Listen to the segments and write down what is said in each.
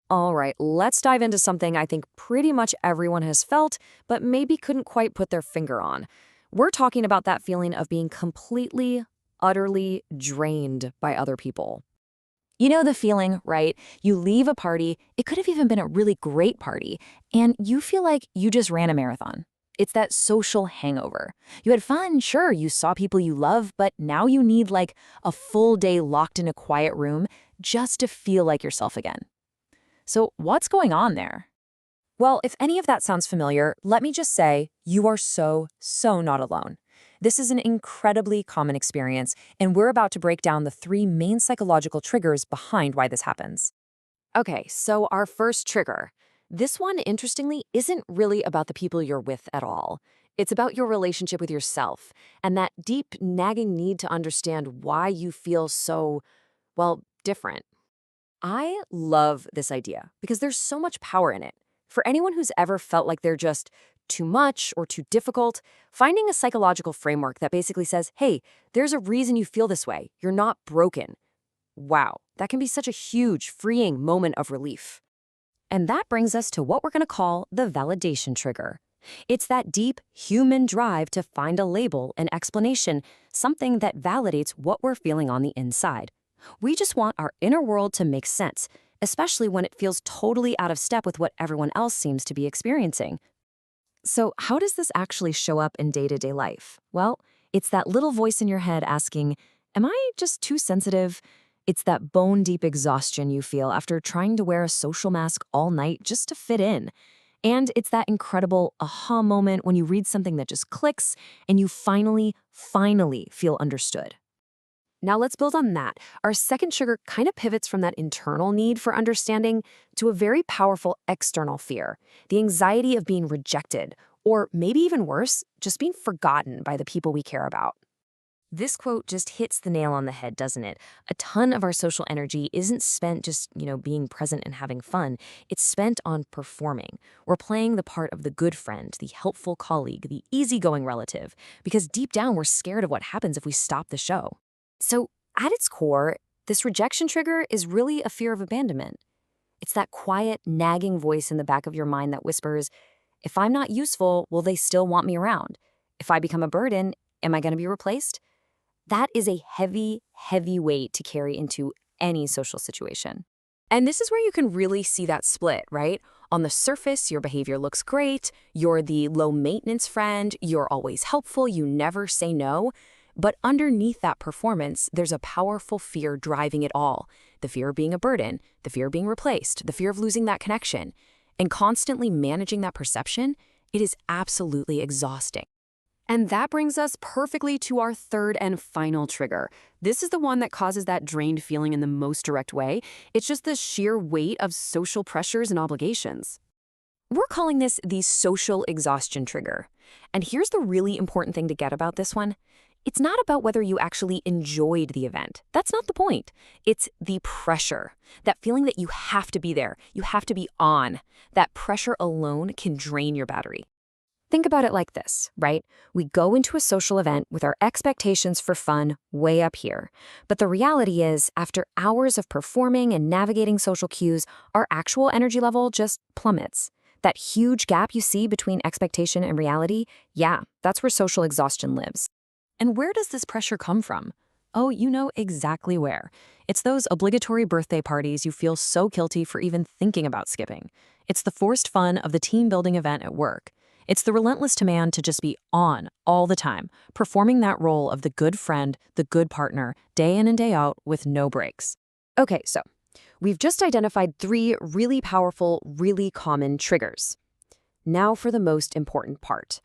All right, let's dive into something I think pretty much everyone has felt, but maybe couldn't quite put their finger on. We're talking about that feeling of being completely, utterly drained by other people. You know the feeling, right? You leave a party, it could have even been a really great party, and you feel like you just ran a marathon. It's that social hangover. You had fun, sure, you saw people you love, but now you need like a full day locked in a quiet room just to feel like yourself again. So, what's going on there? Well, if any of that sounds familiar, let me just say you are so not alone. This is an incredibly common experience, and we're about to break down the three main psychological triggers behind why this happens. Okay, so our first trigger. This one, interestingly, isn't really about the people you're with at all. It's about your relationship with yourself and that deep, nagging need to understand why you feel so, well, different. I love this idea because there's so much power in it. For anyone who's ever felt like they're just too much or too difficult, finding a psychological framework that basically says, hey, there's a reason you feel this way. You're not broken. Wow, that can be such a huge, freeing moment of relief. And that brings us to what we're going to call the validation trigger. It's that deep human drive to find a label, an explanation, something that validates what we're feeling on the inside. We just want our inner world to make sense, especially when it feels totally out of step with what everyone else seems to be experiencing. So, how does this actually show up in day-to-day life? Well, it's that little voice in your head asking, am I just too sensitive? It's that bone-deep exhaustion you feel after trying to wear a social mask all night just to fit in. And it's that incredible aha moment when you read something that just clicks and you finally feel understood. Now let's build on that. Our second trigger kind of pivots from that internal need for understanding to a very powerful external fear, the anxiety of being rejected, or maybe even worse, just being forgotten by the people we care about. This quote just hits the nail on the head, doesn't it? A ton of our social energy isn't spent just, being present and having fun. It's spent on performing. We're playing the part of the good friend, the helpful colleague, the easygoing relative, because deep down we're scared of what happens if we stop the show. So, at its core, this rejection trigger is really a fear of abandonment. It's that quiet, nagging voice in the back of your mind that whispers, if I'm not useful, will they still want me around? If I become a burden, am I going to be replaced? That is a heavy weight to carry into any social situation. And this is where you can really see that split, right? On the surface, your behavior looks great, you're the low-maintenance friend, you're always helpful, you never say no. But underneath that performance, there's a powerful fear driving it all. The fear of being a burden, the fear of being replaced, the fear of losing that connection. And constantly managing that perception, it is absolutely exhausting. And that brings us perfectly to our third and final trigger. This is the one that causes that drained feeling in the most direct way. It's just the sheer weight of social pressures and obligations. We're calling this the social exhaustion trigger. And here's the really important thing to get about this one. It's not about whether you actually enjoyed the event. That's not the point. It's the pressure, that feeling that you have to be there, you have to be on. That pressure alone can drain your battery. Think about it like this, right? We go into a social event with our expectations for fun way up here. But the reality is, after hours of performing and navigating social cues, our actual energy level just plummets. That huge gap you see between expectation and reality, yeah, that's where social exhaustion lives. And where does this pressure come from? Oh, you know exactly where. It's those obligatory birthday parties you feel so guilty for even thinking about skipping. It's the forced fun of the team-building event at work. It's the relentless demand to just be on all the time, performing that role of the good friend, the good partner, day in and day out with no breaks. Okay, so we've just identified three really powerful, really common triggers. Now for the most important part.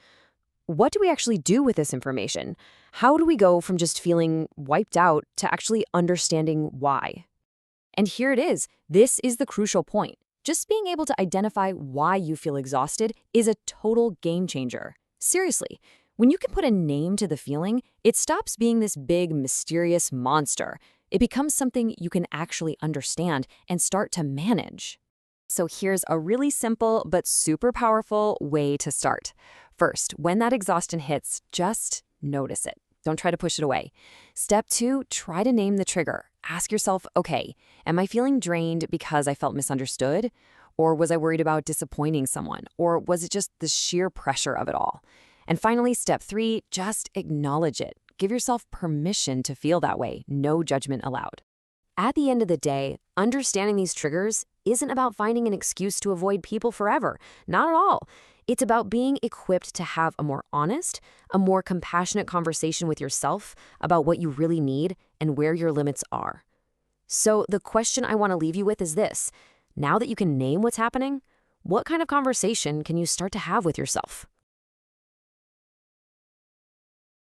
What do we actually do with this information? How do we go from just feeling wiped out to actually understanding why? And here it is. This is the crucial point. Just being able to identify why you feel exhausted is a total game changer. Seriously, when you can put a name to the feeling, it stops being this big, mysterious monster. It becomes something you can actually understand and start to manage. So here's a really simple but super powerful way to start. First, when that exhaustion hits, just notice it. Don't try to push it away. Step 2, try to name the trigger. Ask yourself, okay, am I feeling drained because I felt misunderstood? Or was I worried about disappointing someone? Or was it just the sheer pressure of it all? And finally, step 3, just acknowledge it. Give yourself permission to feel that way, no judgment allowed. At the end of the day, understanding these triggers isn't about finding an excuse to avoid people forever. Not at all. It's about being equipped to have a more honest, a more compassionate conversation with yourself about what you really need and where your limits are. So the question I want to leave you with is this. Now that you can name what's happening, what kind of conversation can you start to have with yourself?